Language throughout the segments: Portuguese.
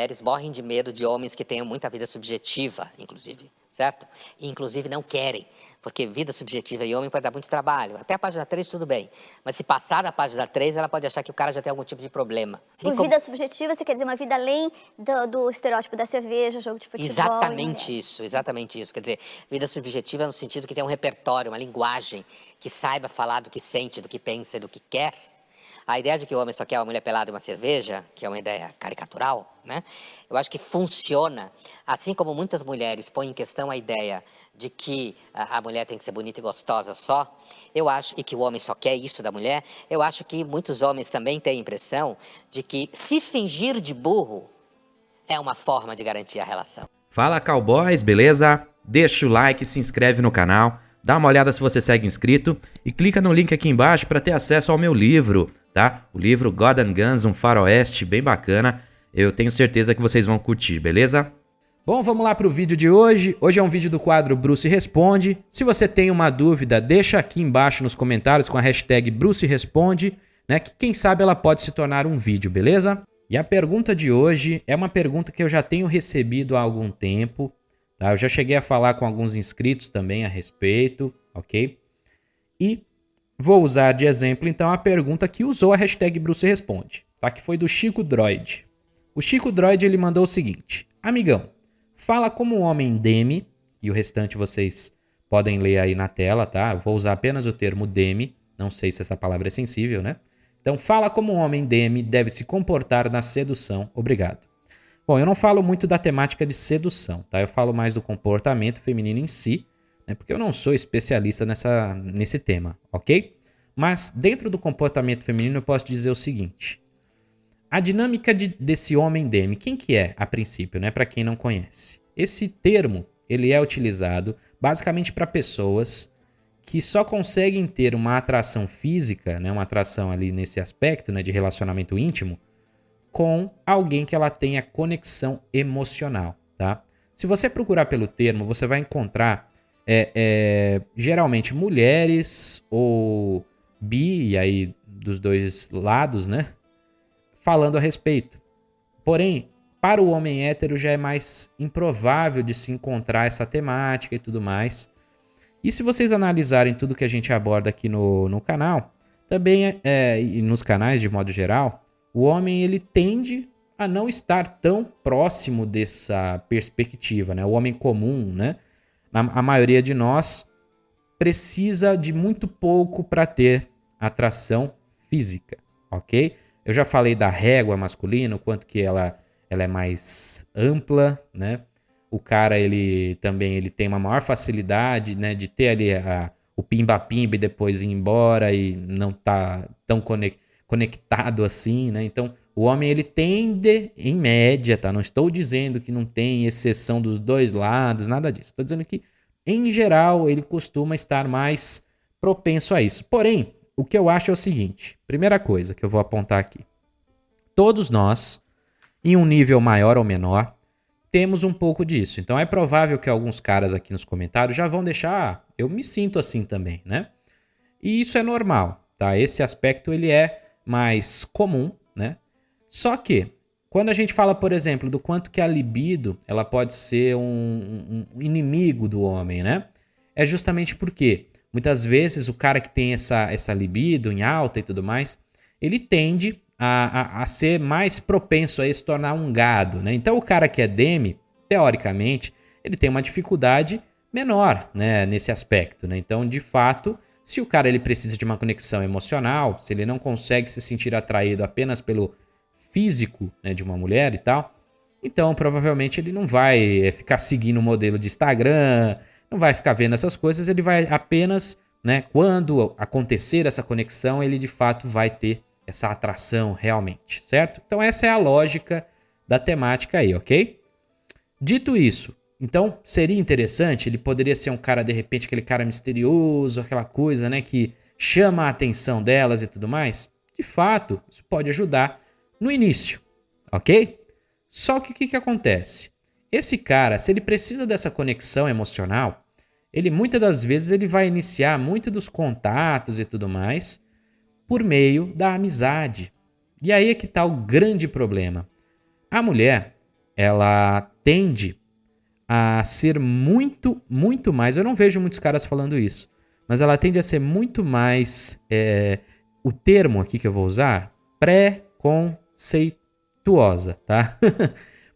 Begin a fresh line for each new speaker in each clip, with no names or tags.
mulheres morrem de medo de homens que tenham muita vida subjetiva, inclusive, certo? E, inclusive, não querem, porque vida subjetiva e homem pode dar muito trabalho. Até a página 3 tudo bem, mas se passar da página 3, ela pode achar que o cara já tem algum tipo de problema.
Por vida subjetiva, você quer dizer uma vida além do estereótipo da cerveja, jogo de futebol.
Exatamente isso. Quer dizer, vida subjetiva no sentido que tem um repertório, uma linguagem, que saiba falar do que sente, do que pensa e do que quer. A ideia de que o homem só quer uma mulher pelada e uma cerveja, que é uma ideia caricatural, né? Eu acho que funciona, assim como muitas mulheres põem em questão a ideia de que a mulher tem que ser bonita e gostosa só, eu acho, e que o homem só quer isso da mulher, eu acho que muitos homens também têm a impressão de que se fingir de burro é uma forma de garantir a relação.
Fala, cowboys, beleza? Deixa o like, se inscreve no canal, dá uma olhada se você segue inscrito e clica no link aqui embaixo para ter acesso ao meu livro, tá? O livro God and Guns, um faroeste bem bacana. Eu tenho certeza que vocês vão curtir, beleza? Bom, vamos lá para o vídeo de hoje. Hoje é um vídeo do quadro Bruce Responde. Se você tem uma dúvida, deixa aqui embaixo nos comentários com a hashtag Bruce Responde, né? Que quem sabe ela pode se tornar um vídeo, beleza? E a pergunta de hoje é uma pergunta que eu já tenho recebido há algum tempo, tá? Eu já cheguei a falar com alguns inscritos também a respeito, ok? E vou usar de exemplo, então, a pergunta que usou a hashtag Bruce Responde, tá? Que foi do Chico Droid. O Chico Droid, ele mandou o seguinte: amigão, fala como um homem demi, e o restante vocês podem ler aí na tela, tá? Eu vou usar apenas o termo demi, não sei se essa palavra é sensível, né? Então, fala como um homem demi deve se comportar na sedução. Obrigado. Bom, eu não falo muito da temática de sedução, tá? Eu falo mais do comportamento feminino em si, né? Porque eu não sou especialista nesse tema, ok? Mas, dentro do comportamento feminino, eu posso dizer o seguinte: a dinâmica desse homem demi, quem que é, a princípio, né? Para quem não conhece. Esse termo, ele é utilizado basicamente para pessoas que só conseguem ter uma atração física, né, uma atração ali nesse aspecto, né, de relacionamento íntimo, com alguém que ela tenha conexão emocional, tá? Se você procurar pelo termo, você vai encontrar geralmente mulheres ou bi, e aí dos dois lados, né, falando a respeito. Porém, para o homem hétero já é mais improvável de se encontrar essa temática e tudo mais. E se vocês analisarem tudo que a gente aborda aqui no canal, também e nos canais de modo geral, o homem ele tende a não estar tão próximo dessa perspectiva, né? O homem comum, né? A maioria de nós precisa de muito pouco para ter atração física, ok? Eu já falei da régua masculina, o quanto que ela é mais ampla, né? O cara, ele tem uma maior facilidade, né, de ter ali o pimba-pimba e depois ir embora e não tá tão conectado assim, né? Então, o homem, ele tende, em média, tá? Não estou dizendo que não tem exceção dos dois lados, nada disso. Estou dizendo que, em geral, ele costuma estar mais propenso a isso. Porém, o que eu acho é o seguinte: primeira coisa que eu vou apontar aqui. Todos nós, em um nível maior ou menor, temos um pouco disso. Então é provável que alguns caras aqui nos comentários já vão deixar, eu me sinto assim também, né? E isso é normal, tá? Esse aspecto ele é mais comum, né? Só que quando a gente fala, por exemplo, do quanto que a libido ela pode ser um inimigo do homem, né? É justamente porque muitas vezes o cara que tem essa libido em alta e tudo mais, ele tende a ser mais propenso a se tornar um gado, né? Então o cara que é demi, teoricamente, ele tem uma dificuldade menor, né, nesse aspecto, né? Então, de fato, se o cara ele precisa de uma conexão emocional, se ele não consegue se sentir atraído apenas pelo físico, né, de uma mulher e tal, então provavelmente ele não vai ficar seguindo o modelo de Instagram, não vai ficar vendo essas coisas, ele vai apenas, né, quando acontecer essa conexão, ele de fato vai ter essa atração realmente, certo? Então essa é a lógica da temática aí, ok? Dito isso, então seria interessante, ele poderia ser um cara, de repente, aquele cara misterioso, aquela coisa, né, que chama a atenção delas e tudo mais. De fato, isso pode ajudar no início, ok? Só que o que acontece? Esse cara, se ele precisa dessa conexão emocional, ele muitas das vezes ele vai iniciar muito dos contatos e tudo mais por meio da amizade. E aí é que está o grande problema. A mulher, ela tende a ser muito, muito mais. Eu não vejo muitos caras falando isso, mas ela tende a ser muito mais. O termo aqui que eu vou usar, preconceituosa, tá?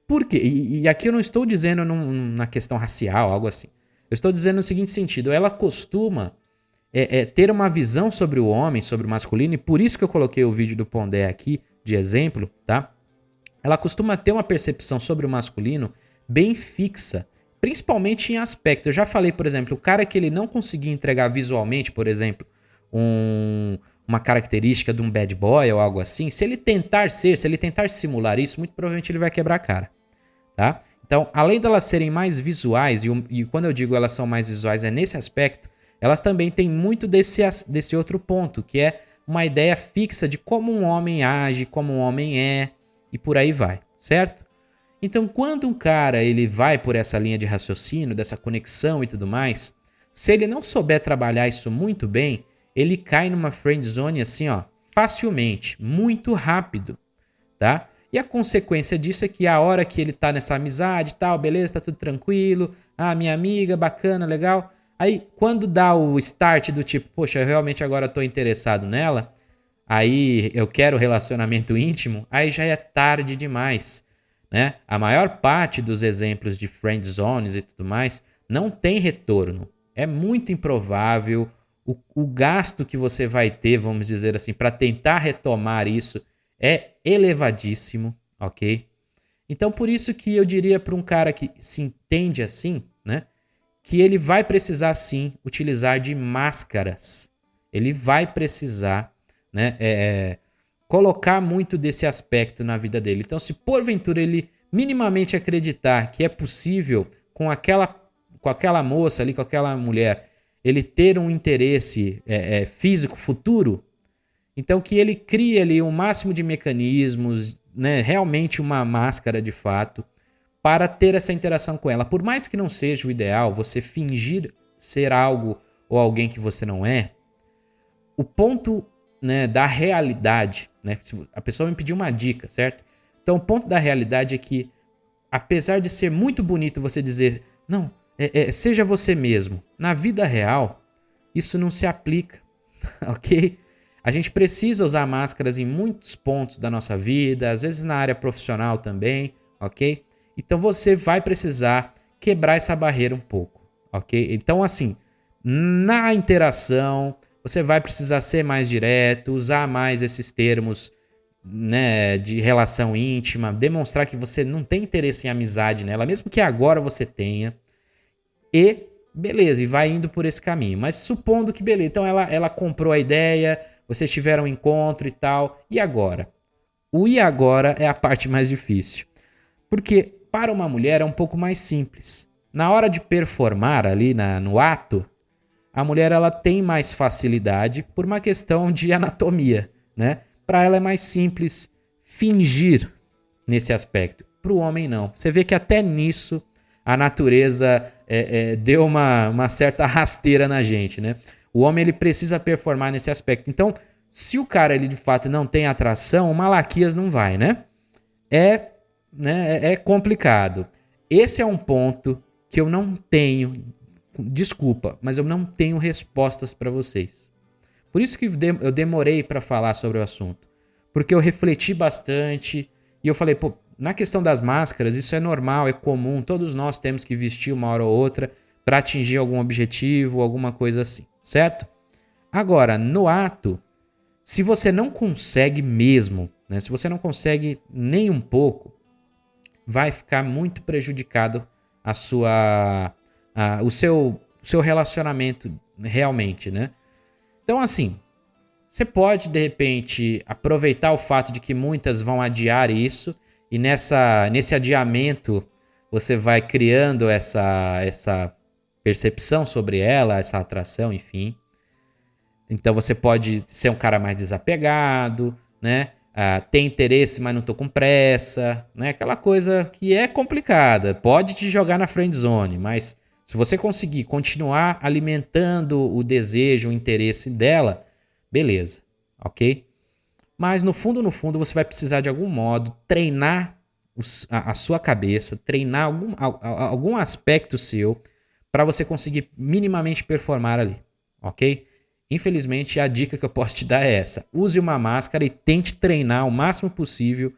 Por quê? E aqui eu não estou dizendo na questão racial, algo assim. Eu estou dizendo no seguinte sentido: ela costuma ter uma visão sobre o homem, sobre o masculino, e por isso que eu coloquei o vídeo do Pondé aqui de exemplo, tá? Ela costuma ter uma percepção sobre o masculino bem fixa, principalmente em aspecto. Eu já falei, por exemplo, o cara que ele não conseguir entregar visualmente, por exemplo, uma característica de um bad boy ou algo assim, se ele tentar simular isso, muito provavelmente ele vai quebrar a cara, tá? Então, além delas serem mais visuais, e quando eu digo elas são mais visuais é nesse aspecto, elas também têm muito desse outro ponto, que é uma ideia fixa de como um homem age, como um homem é, e por aí vai, certo? Então, quando um cara ele vai por essa linha de raciocínio, dessa conexão e tudo mais, se ele não souber trabalhar isso muito bem, ele cai numa friend zone assim, ó, facilmente, muito rápido, tá? E a consequência disso é que a hora que ele tá nessa amizade e tal, beleza, tá tudo tranquilo, minha amiga, bacana, legal. Aí, quando dá o start do tipo, poxa, eu realmente agora tô interessado nela, aí eu quero relacionamento íntimo, aí já é tarde demais, né? A maior parte dos exemplos de friend zones e tudo mais não tem retorno. É muito improvável. O gasto que você vai ter, vamos dizer assim, para tentar retomar isso é elevadíssimo, ok? Então, por isso que eu diria para um cara que se entende assim, né? Que ele vai precisar, sim, utilizar de máscaras. Ele vai precisar, né? Colocar muito desse aspecto na vida dele. Então, se porventura ele minimamente acreditar que é possível com aquela moça ali, com aquela mulher, ele ter um interesse físico futuro, então que ele crie ali o máximo de mecanismos, né, realmente uma máscara de fato, para ter essa interação com ela. Por mais que não seja o ideal você fingir ser algo ou alguém que você não é, o ponto, né, da realidade, né, a pessoa me pediu uma dica, certo? Então o ponto da realidade é que, apesar de ser muito bonito você dizer, não, seja você mesmo, na vida real, isso não se aplica, ok? A gente precisa usar máscaras em muitos pontos da nossa vida, às vezes na área profissional também, ok? Então você vai precisar quebrar essa barreira um pouco, ok? Então, assim, na interação, você vai precisar ser mais direto, usar mais esses termos, né, de relação íntima, demonstrar que você não tem interesse em amizade nela, mesmo que agora você tenha. E beleza, e vai indo por esse caminho. Mas supondo que beleza, então ela comprou a ideia, vocês tiveram um encontro e tal, e agora? O e agora é a parte mais difícil. Porque para uma mulher é um pouco mais simples. Na hora de performar ali no ato, a mulher ela tem mais facilidade por uma questão de anatomia, né? Para ela é mais simples fingir nesse aspecto. Para o homem não. Você vê que até nisso a natureza deu uma certa rasteira na gente, né? O homem ele precisa performar nesse aspecto. Então, se o cara ele de fato não tem atração, o Malaquias não vai, né? É complicado. Esse é um ponto que eu não tenho, desculpa, mas eu não tenho respostas para vocês. Por isso que eu demorei para falar sobre o assunto. Porque eu refleti bastante e eu falei, pô, na questão das máscaras, isso é normal, é comum, todos nós temos que vestir uma hora ou outra para atingir algum objetivo, alguma coisa assim, certo? Agora, no ato, se você não consegue mesmo, né, se você não consegue nem um pouco, vai ficar muito prejudicado o seu relacionamento realmente, né? Então, assim, você pode, de repente, aproveitar o fato de que muitas vão adiar isso e nesse adiamento você vai criando essa percepção sobre ela, essa atração, enfim. Então, você pode ser um cara mais desapegado, né? Tem interesse, mas não tô com pressa, né? Aquela coisa que é complicada. Pode te jogar na friend zone, mas se você conseguir continuar alimentando o desejo, o interesse dela, beleza, ok? Mas no fundo, você vai precisar de algum modo treinar a sua cabeça, treinar algum aspecto seu para você conseguir minimamente performar ali, ok? Infelizmente, a dica que eu posso te dar é essa. Use uma máscara e tente treinar o máximo possível,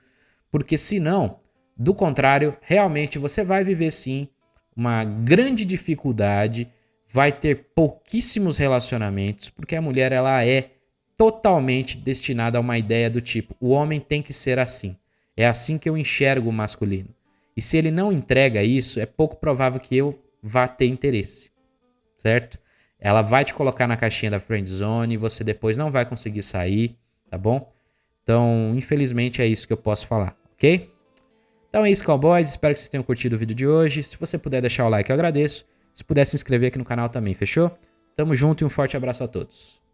porque senão, do contrário, realmente você vai viver sim uma grande dificuldade, vai ter pouquíssimos relacionamentos, porque a mulher ela é totalmente destinada a uma ideia do tipo, o homem tem que ser assim. É assim que eu enxergo o masculino. E se ele não entrega isso, é pouco provável que eu vá ter interesse, certo? Ela vai te colocar na caixinha da friend zone e você depois não vai conseguir sair, tá bom? Então, infelizmente é isso que eu posso falar, ok? Então é isso, cowboys. Espero que vocês tenham curtido o vídeo de hoje. Se você puder deixar o like, eu agradeço. Se puder se inscrever aqui no canal também, fechou? Tamo junto e um forte abraço a todos.